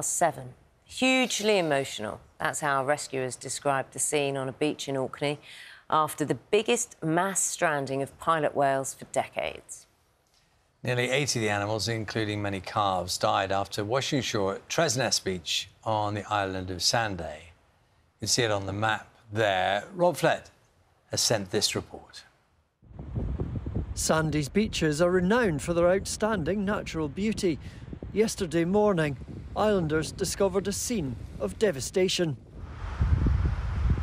7. Hugely emotional. That's how rescuers described the scene on a beach in Orkney after the biggest mass stranding of pilot whales for decades. Nearly 80 of the animals, including many calves, died after washing ashore at Tresness Beach on the island of Sanday. You can see it on the map there. Rob Flett has sent this report. Sandy's beaches are renowned for their outstanding natural beauty. Yesterday morning, islanders discovered a scene of devastation.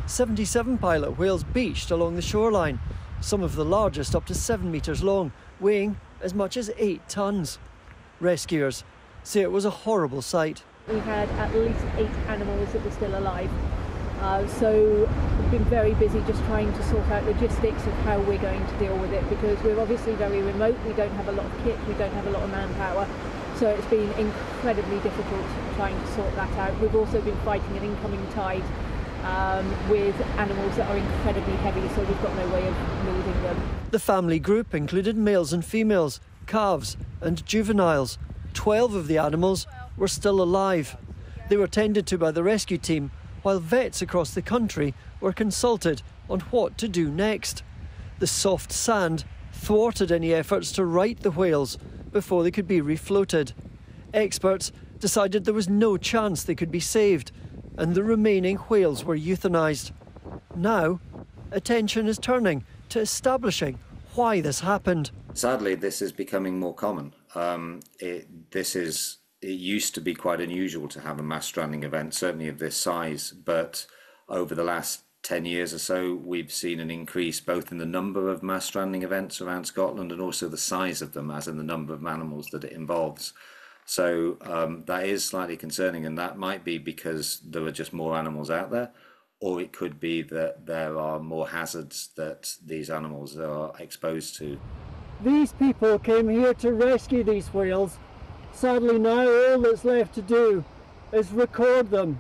77 pilot whales beached along the shoreline, some of the largest up to 7 metres long, weighing as much as 8 tonnes. Rescuers say it was a horrible sight. We had at least 8 animals that were still alive. So we've been very busy just trying to sort out logistics of how we're going to deal with it, because we're obviously very remote, we don't have a lot of kit, we don't have a lot of manpower. So it's been incredibly difficult trying to sort that out. We've also been fighting an incoming tide with animals that are incredibly heavy, so we've got no way of moving them. The family group included males and females, calves and juveniles. 12 of the animals were still alive. They were tended to by the rescue team, while vets across the country were consulted on what to do next. The soft sand thwarted any efforts to right the whales before they could be refloated. Experts decided there was no chance they could be saved, and the remaining whales were euthanised. Now, attention is turning to establishing why this happened. Sadly, this is becoming more common. It used to be quite unusual to have a mass stranding event, certainly of this size, but over the last 10 years or so, we've seen an increase both in the number of mass stranding events around Scotland and also the size of them, as in the number of animals that it involves. So that is slightly concerning, and that might be because there are just more animals out there, or it could be that there are more hazards that these animals are exposed to. These people came here to rescue these whales. Sadly now all that's left to do is record them.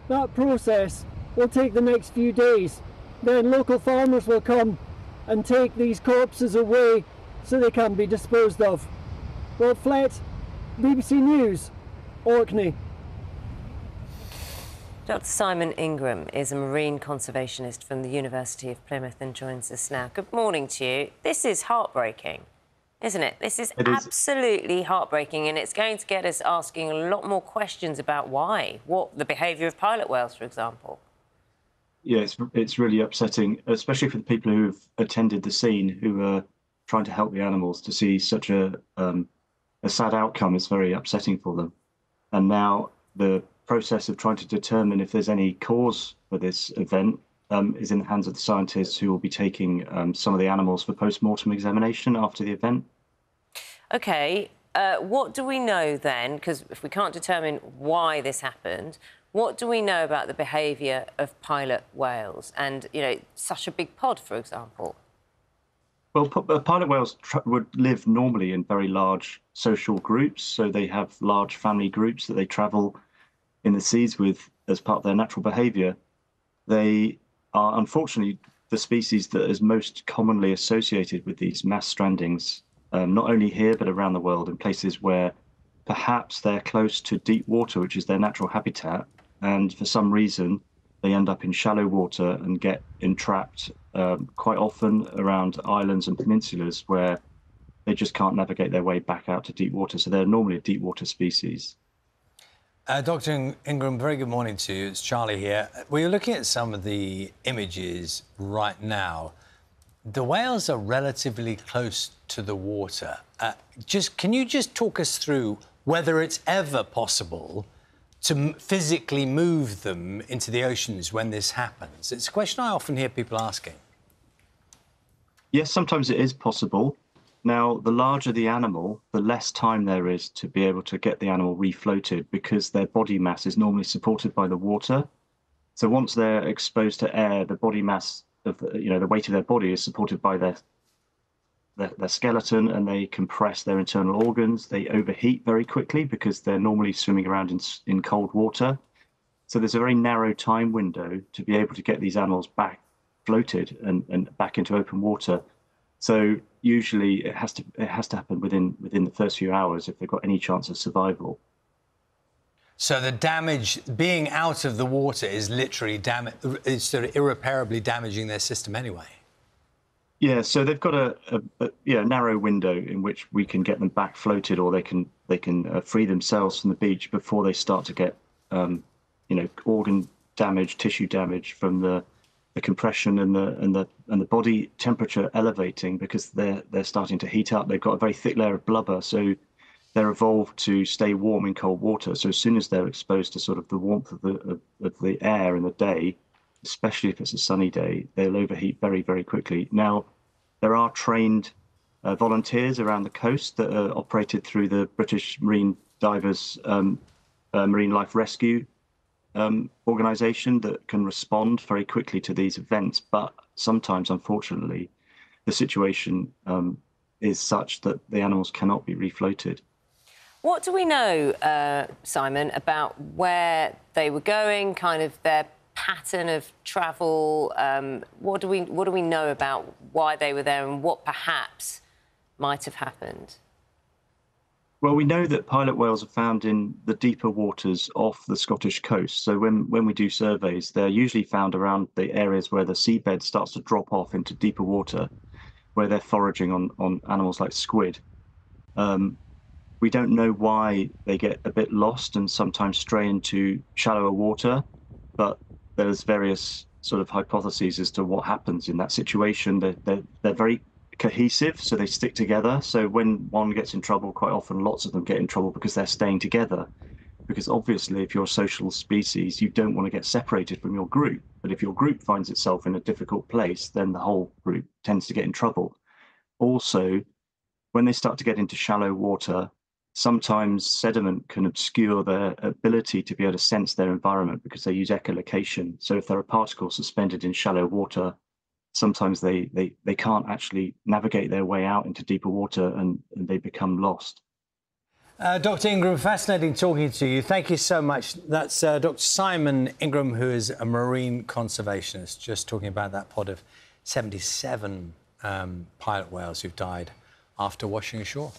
That process will take the next few days. Then local farmers will come and take these corpses away so they can be disposed of. Rob Flett, BBC News, Orkney. Dr. Simon Ingram is a marine conservationist from the University of Plymouth and joins us now. Good morning to you. This is heartbreaking, isn't it? This is absolutely heartbreaking, and it's going to get us asking a lot more questions about why. What the behaviour of pilot whales, for example. Yeah, it's really upsetting, especially for the people who've attended the scene, who are trying to help the animals. To see such a sad outcome is very upsetting for them. And now the process of trying to determine if there's any cause for this event is in the hands of the scientists, who will be taking some of the animals for post-mortem examination after the event. OK, what do we know then? Because if we can't determine why this happened, what do we know about the behaviour of pilot whales and, you know, such a big pod, for example? Well, pilot whales would live normally in very large social groups, so they have large family groups that they travel in the seas with as part of their natural behaviour. They are unfortunately the species that is most commonly associated with these mass strandings, not only here but around the world, in places where perhaps they're close to deep water, which is their natural habitat, and for some reason they end up in shallow water and get entrapped quite often around islands and peninsulas where they just can't navigate their way back out to deep water. So they're normally a deep water species. Dr. Ingram, very good morning to you. It's Charlie here. We're looking at some of the images right now. The whales are relatively close to the water. Can you just talk us through whether it's ever possible to physically move them into the oceans when this happens? It's a question I often hear people asking. Yes, sometimes it is possible. Now, the larger the animal, the less time there is to be able to get the animal refloated, because their body mass is normally supported by the water. So once they're exposed to air, the body mass of the weight of their body is supported by their skeleton, and they compress their internal organs. They overheat very quickly because they're normally swimming around in cold water. So there's a very narrow time window to be able to get these animals back floated and back into open water. So usually it has to happen within the first few hours if they've got any chance of survival. So the damage, being out of the water, is literally is sort of irreparably damaging their system anyway. Yeah, so they've got a narrow window in which we can get them back floated, or they can free themselves from the beach before they start to get organ damage, tissue damage from the compression and the body temperature elevating, because they're starting to heat up. They've got a very thick layer of blubber, so they're evolved to stay warm in cold water. So as soon as they're exposed to sort of the warmth of the air in the day, especially if it's a sunny day, they'll overheat very, very quickly. Now, there are trained volunteers around the coast that are operated through the British Marine Divers Marine Life Rescue organisation that can respond very quickly to these events. But sometimes, unfortunately, the situation is such that the animals cannot be refloated. What do we know, Simon, about where they were going, kind of their pattern of travel? What do we know about why they were there and what perhaps might have happened? Well, we know that pilot whales are found in the deeper waters off the Scottish coast. So when we do surveys, they're usually found around the areas where the seabed starts to drop off into deeper water, where they're foraging on animals like squid. We don't know why they get a bit lost and sometimes stray into shallower water, but there's various sort of hypotheses as to what happens in that situation. They're very cohesive, so they stick together. So when one gets in trouble, quite often lots of them get in trouble because they're staying together. Because obviously, if you're a social species, you don't want to get separated from your group. But if your group finds itself in a difficult place, then the whole group tends to get in trouble. Also, when they start to get into shallow water, sometimes sediment can obscure their ability to be able to sense their environment because they use echolocation. So if there are particles suspended in shallow water, sometimes they can't actually navigate their way out into deeper water and they become lost. Dr. Ingram, fascinating talking to you. Thank you so much. That's Dr. Simon Ingram, who is a marine conservationist, just talking about that pod of 77 pilot whales who've died after washing ashore.